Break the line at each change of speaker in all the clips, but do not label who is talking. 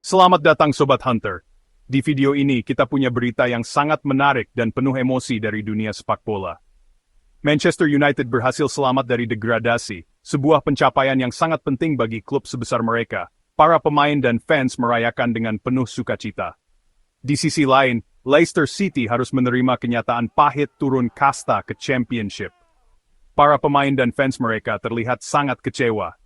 Selamat datang Sobat Hunter. Di video ini kita punya berita yang sangat menarik dan penuh emosi dari dunia sepak bola. Manchester United berhasil selamat dari degradasi, sebuah pencapaian yang sangat penting bagi klub sebesar mereka. Para pemain dan fans merayakan dengan penuh sukacita. Di sisi lain, Leicester City harus menerima kenyataan pahit turun kasta ke Championship. Para pemain dan fans mereka terlihat sangat kecewa.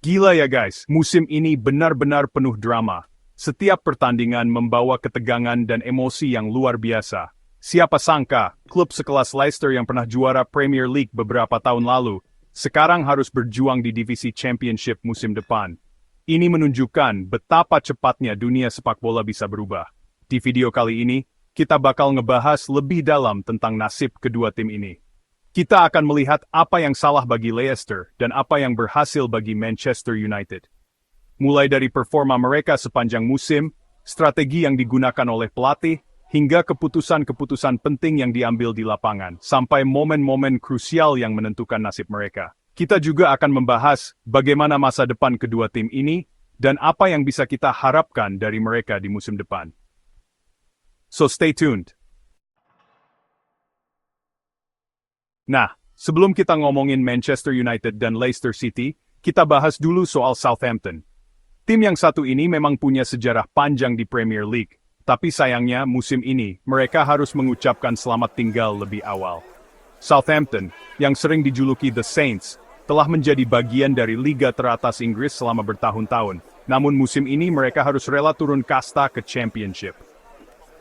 Gila ya guys, musim ini benar-benar penuh drama. Setiap pertandingan membawa ketegangan dan emosi yang luar biasa. Siapa sangka, klub sekelas Leicester yang pernah juara Premier League beberapa tahun lalu, sekarang harus berjuang di divisi Championship musim depan. Ini menunjukkan betapa cepatnya dunia sepak bola bisa berubah. Di video kali ini, kita bakal ngebahas lebih dalam tentang nasib kedua tim ini. Kita akan melihat apa yang salah bagi Leicester dan apa yang berhasil bagi Manchester United. Mulai dari performa mereka sepanjang musim, strategi yang digunakan oleh pelatih, hingga keputusan-keputusan penting yang diambil di lapangan, sampai momen-momen krusial yang menentukan nasib mereka. Kita juga akan membahas bagaimana masa depan kedua tim ini, dan apa yang bisa kita harapkan dari mereka di musim depan. So stay tuned. Nah, sebelum kita ngomongin Manchester United dan Leicester City, kita bahas dulu soal Southampton. Tim yang satu ini memang punya sejarah panjang di Premier League, tapi sayangnya musim ini mereka harus mengucapkan selamat tinggal lebih awal. Southampton, yang sering dijuluki The Saints, telah menjadi bagian dari liga teratas Inggris selama bertahun-tahun, namun musim ini mereka harus rela turun kasta ke Championship.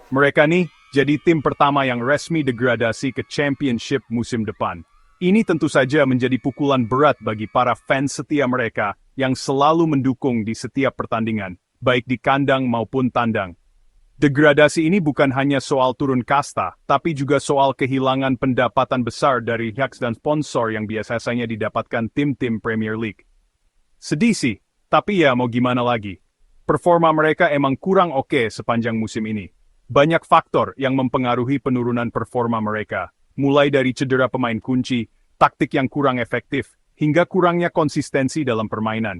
Mereka nih, jadi tim pertama yang resmi degradasi ke Championship musim depan. Ini tentu saja menjadi pukulan berat bagi para fans setia mereka yang selalu mendukung di setiap pertandingan, baik di kandang maupun tandang. Degradasi ini bukan hanya soal turun kasta, tapi juga soal kehilangan pendapatan besar dari pihak dan sponsor yang biasanya didapatkan tim-tim Premier League. Sedih sih, tapi ya mau gimana lagi. Performa mereka emang kurang oke sepanjang musim ini. Banyak faktor yang mempengaruhi penurunan performa mereka, mulai dari cedera pemain kunci, taktik yang kurang efektif, hingga kurangnya konsistensi dalam permainan.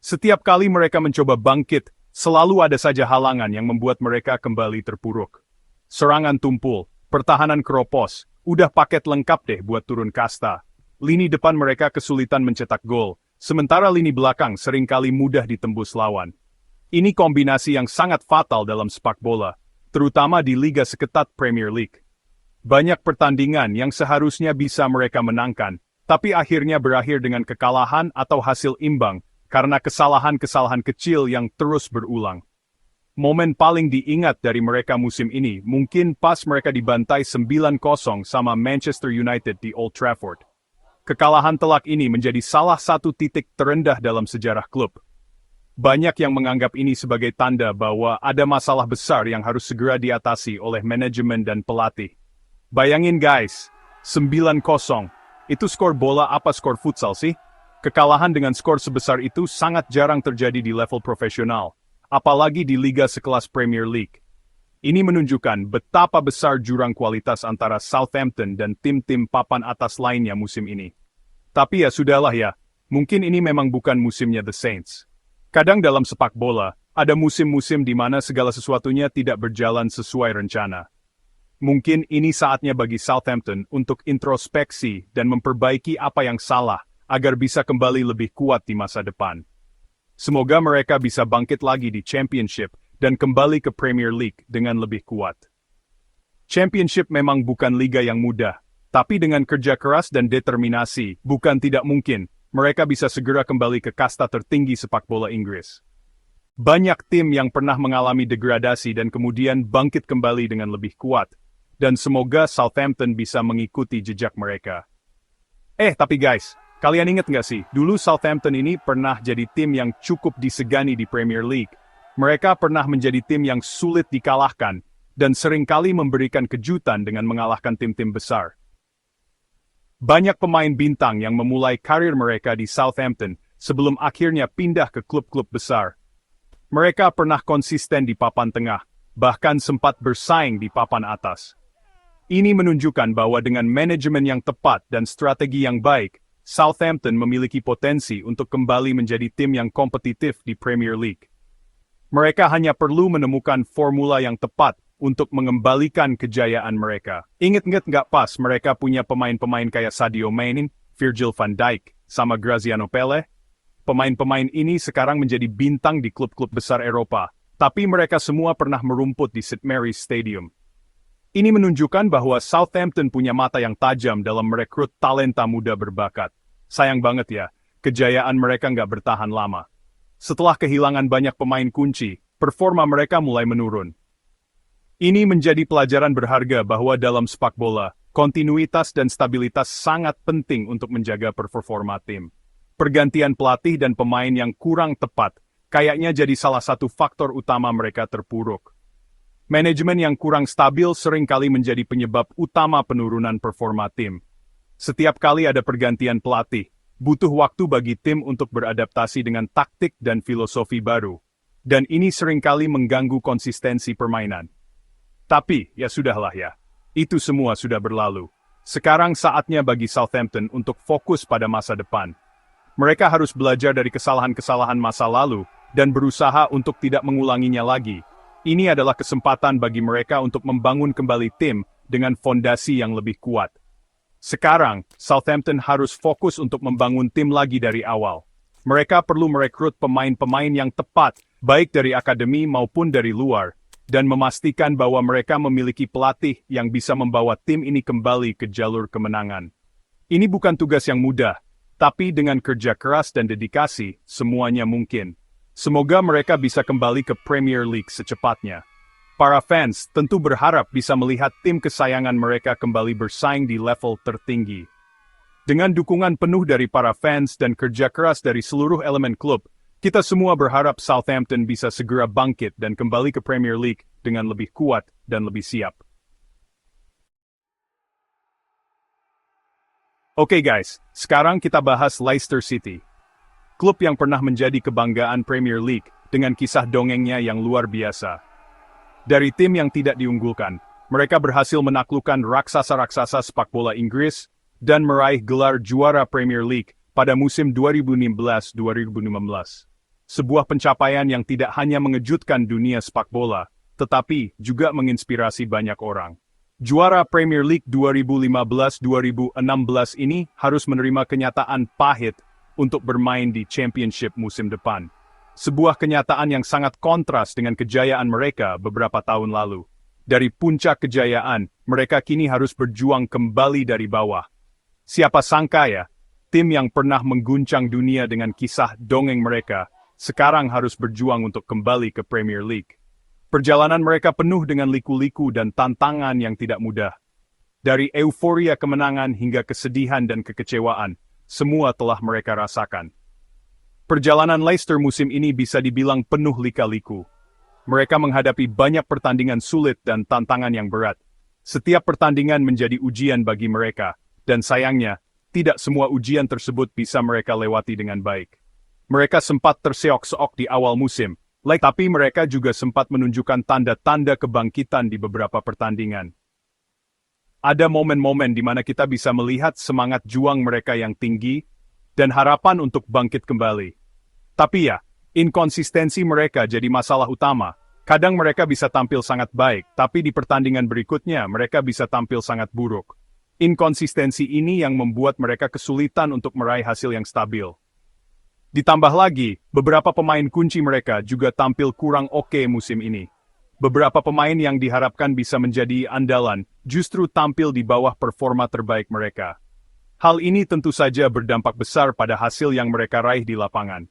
Setiap kali mereka mencoba bangkit, selalu ada saja halangan yang membuat mereka kembali terpuruk. Serangan tumpul, pertahanan keropos, udah paket lengkap deh buat turun kasta. Lini depan mereka kesulitan mencetak gol, sementara lini belakang seringkali mudah ditembus lawan. Ini kombinasi yang sangat fatal dalam sepak bola, terutama di liga seketat Premier League. Banyak pertandingan yang seharusnya bisa mereka menangkan, tapi akhirnya berakhir dengan kekalahan atau hasil imbang, karena kesalahan-kesalahan kecil yang terus berulang. Momen paling diingat dari mereka musim ini mungkin pas mereka dibantai 9-0 sama Manchester United di Old Trafford. Kekalahan telak ini menjadi salah satu titik terendah dalam sejarah klub. Banyak yang menganggap ini sebagai tanda bahwa ada masalah besar yang harus segera diatasi oleh manajemen dan pelatih. Bayangin guys, 9-0. Itu skor bola apa skor futsal sih? Kekalahan dengan skor sebesar itu sangat jarang terjadi di level profesional, apalagi di liga sekelas Premier League. Ini menunjukkan betapa besar jurang kualitas antara Southampton dan tim-tim papan atas lainnya musim ini. Tapi ya sudahlah ya, mungkin ini memang bukan musimnya The Saints. Kadang dalam sepak bola, ada musim-musim di mana segala sesuatunya tidak berjalan sesuai rencana. Mungkin ini saatnya bagi Southampton untuk introspeksi dan memperbaiki apa yang salah, agar bisa kembali lebih kuat di masa depan. Semoga mereka bisa bangkit lagi di Championship dan kembali ke Premier League dengan lebih kuat. Championship memang bukan liga yang mudah, tapi dengan kerja keras dan determinasi, bukan tidak mungkin, mereka bisa segera kembali ke kasta tertinggi sepak bola Inggris. Banyak tim yang pernah mengalami degradasi dan kemudian bangkit kembali dengan lebih kuat, dan semoga Southampton bisa mengikuti jejak mereka. Tapi guys, kalian ingat nggak sih, dulu Southampton ini pernah jadi tim yang cukup disegani di Premier League. Mereka pernah menjadi tim yang sulit dikalahkan, dan seringkali memberikan kejutan dengan mengalahkan tim-tim besar. Banyak pemain bintang yang memulai karir mereka di Southampton sebelum akhirnya pindah ke klub-klub besar. Mereka pernah konsisten di papan tengah, bahkan sempat bersaing di papan atas. Ini menunjukkan bahwa dengan manajemen yang tepat dan strategi yang baik, Southampton memiliki potensi untuk kembali menjadi tim yang kompetitif di Premier League. Mereka hanya perlu menemukan formula yang tepat untuk mengembalikan kejayaan mereka. Ingat-ingat nggak pas mereka punya pemain-pemain kayak Sadio Mane, Virgil van Dijk, sama Graziano Pele? Pemain-pemain ini sekarang menjadi bintang di klub-klub besar Eropa, tapi mereka semua pernah merumput di St. Mary's Stadium. Ini menunjukkan bahwa Southampton punya mata yang tajam dalam merekrut talenta muda berbakat. Sayang banget ya, kejayaan mereka nggak bertahan lama. Setelah kehilangan banyak pemain kunci, performa mereka mulai menurun. Ini menjadi pelajaran berharga bahwa dalam sepak bola, kontinuitas dan stabilitas sangat penting untuk menjaga performa tim. Pergantian pelatih dan pemain yang kurang tepat kayaknya jadi salah satu faktor utama mereka terpuruk. Manajemen yang kurang stabil seringkali menjadi penyebab utama penurunan performa tim. Setiap kali ada pergantian pelatih, butuh waktu bagi tim untuk beradaptasi dengan taktik dan filosofi baru. Dan ini seringkali mengganggu konsistensi permainan. Tapi, ya sudahlah ya. Itu semua sudah berlalu. Sekarang saatnya bagi Southampton untuk fokus pada masa depan. Mereka harus belajar dari kesalahan-kesalahan masa lalu dan berusaha untuk tidak mengulanginya lagi. Ini adalah kesempatan bagi mereka untuk membangun kembali tim dengan fondasi yang lebih kuat. Sekarang, Southampton harus fokus untuk membangun tim lagi dari awal. Mereka perlu merekrut pemain-pemain yang tepat, baik dari akademi maupun dari luar, dan memastikan bahwa mereka memiliki pelatih yang bisa membawa tim ini kembali ke jalur kemenangan. Ini bukan tugas yang mudah, tapi dengan kerja keras dan dedikasi, semuanya mungkin. Semoga mereka bisa kembali ke Premier League secepatnya. Para fans tentu berharap bisa melihat tim kesayangan mereka kembali bersaing di level tertinggi. Dengan dukungan penuh dari para fans dan kerja keras dari seluruh elemen klub, kita semua berharap Southampton bisa segera bangkit dan kembali ke Premier League dengan lebih kuat dan lebih siap. Oke guys, sekarang kita bahas Leicester City. Klub yang pernah menjadi kebanggaan Premier League dengan kisah dongengnya yang luar biasa. Dari tim yang tidak diunggulkan, mereka berhasil menaklukkan raksasa-raksasa sepak bola Inggris dan meraih gelar juara Premier League pada musim 2016-2015. Sebuah pencapaian yang tidak hanya mengejutkan dunia sepak bola, tetapi juga menginspirasi banyak orang. Juara Premier League 2015-2016 ini harus menerima kenyataan pahit untuk bermain di Championship musim depan. Sebuah kenyataan yang sangat kontras dengan kejayaan mereka beberapa tahun lalu. Dari puncak kejayaan, mereka kini harus berjuang kembali dari bawah. Siapa sangka ya, tim yang pernah mengguncang dunia dengan kisah dongeng mereka, sekarang harus berjuang untuk kembali ke Premier League. Perjalanan mereka penuh dengan liku-liku dan tantangan yang tidak mudah. Dari euforia kemenangan hingga kesedihan dan kekecewaan, semua telah mereka rasakan. Perjalanan Leicester musim ini bisa dibilang penuh lika-liku. Mereka menghadapi banyak pertandingan sulit dan tantangan yang berat. Setiap pertandingan menjadi ujian bagi mereka, dan sayangnya, tidak semua ujian tersebut bisa mereka lewati dengan baik. Mereka sempat terseok-seok di awal musim, tapi mereka juga sempat menunjukkan tanda-tanda kebangkitan di beberapa pertandingan. Ada momen-momen di mana kita bisa melihat semangat juang mereka yang tinggi, dan harapan untuk bangkit kembali. Tapi ya, inkonsistensi mereka jadi masalah utama. Kadang mereka bisa tampil sangat baik, tapi di pertandingan berikutnya mereka bisa tampil sangat buruk. Inkonsistensi ini yang membuat mereka kesulitan untuk meraih hasil yang stabil. Ditambah lagi, beberapa pemain kunci mereka juga tampil kurang oke musim ini. Beberapa pemain yang diharapkan bisa menjadi andalan, justru tampil di bawah performa terbaik mereka. Hal ini tentu saja berdampak besar pada hasil yang mereka raih di lapangan.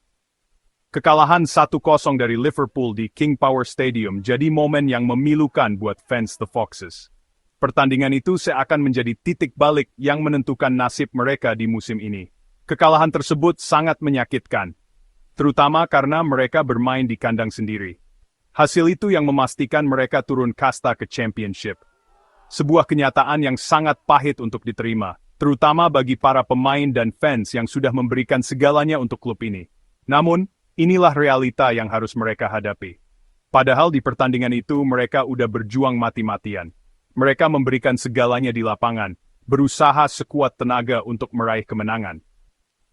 Kekalahan 1-0 dari Liverpool di King Power Stadium jadi momen yang memilukan buat fans The Foxes. Pertandingan itu seakan menjadi titik balik yang menentukan nasib mereka di musim ini. Kekalahan tersebut sangat menyakitkan, terutama karena mereka bermain di kandang sendiri. Hasil itu yang memastikan mereka turun kasta ke Championship. Sebuah kenyataan yang sangat pahit untuk diterima, terutama bagi para pemain dan fans yang sudah memberikan segalanya untuk klub ini. Namun, inilah realita yang harus mereka hadapi. Padahal di pertandingan itu mereka udah berjuang mati-matian. Mereka memberikan segalanya di lapangan, berusaha sekuat tenaga untuk meraih kemenangan.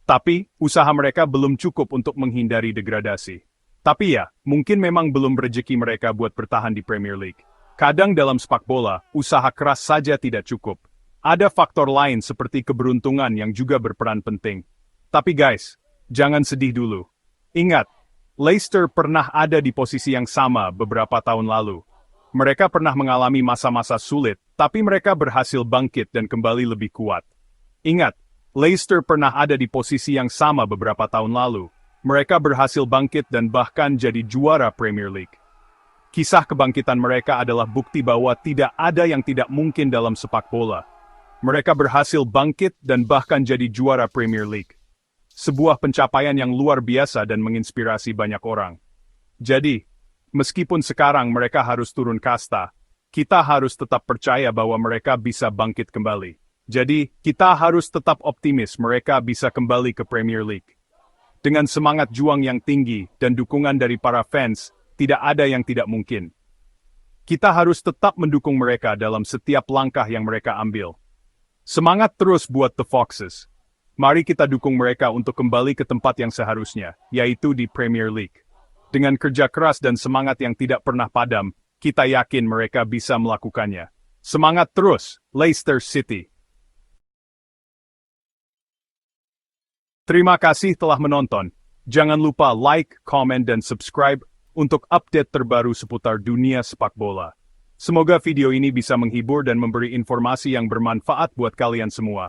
Tapi, usaha mereka belum cukup untuk menghindari degradasi. Tapi ya, mungkin memang belum rezeki mereka buat bertahan di Premier League. Kadang dalam sepak bola, usaha keras saja tidak cukup. Ada faktor lain seperti keberuntungan yang juga berperan penting. Tapi guys, jangan sedih dulu. Ingat, Leicester pernah ada di posisi yang sama beberapa tahun lalu. Mereka pernah mengalami masa-masa sulit, tapi mereka berhasil bangkit dan kembali lebih kuat. Ingat, Leicester pernah ada di posisi yang sama beberapa tahun lalu. Mereka berhasil bangkit dan bahkan jadi juara Premier League. Kisah kebangkitan mereka adalah bukti bahwa tidak ada yang tidak mungkin dalam sepak bola. Mereka berhasil bangkit dan bahkan jadi juara Premier League. Sebuah pencapaian yang luar biasa dan menginspirasi banyak orang. Jadi, meskipun sekarang mereka harus turun kasta, kita harus tetap percaya bahwa mereka bisa bangkit kembali. Jadi, kita harus tetap optimis mereka bisa kembali ke Premier League. Dengan semangat juang yang tinggi dan dukungan dari para fans, tidak ada yang tidak mungkin. Kita harus tetap mendukung mereka dalam setiap langkah yang mereka ambil. Semangat terus buat The Foxes. Mari kita dukung mereka untuk kembali ke tempat yang seharusnya, yaitu di Premier League. Dengan kerja keras dan semangat yang tidak pernah padam, kita yakin mereka bisa melakukannya. Semangat terus, Leicester City! Terima kasih telah menonton. Jangan lupa like, comment, dan subscribe untuk update terbaru seputar dunia sepak bola. Semoga video ini bisa menghibur dan memberi informasi yang bermanfaat buat kalian semua.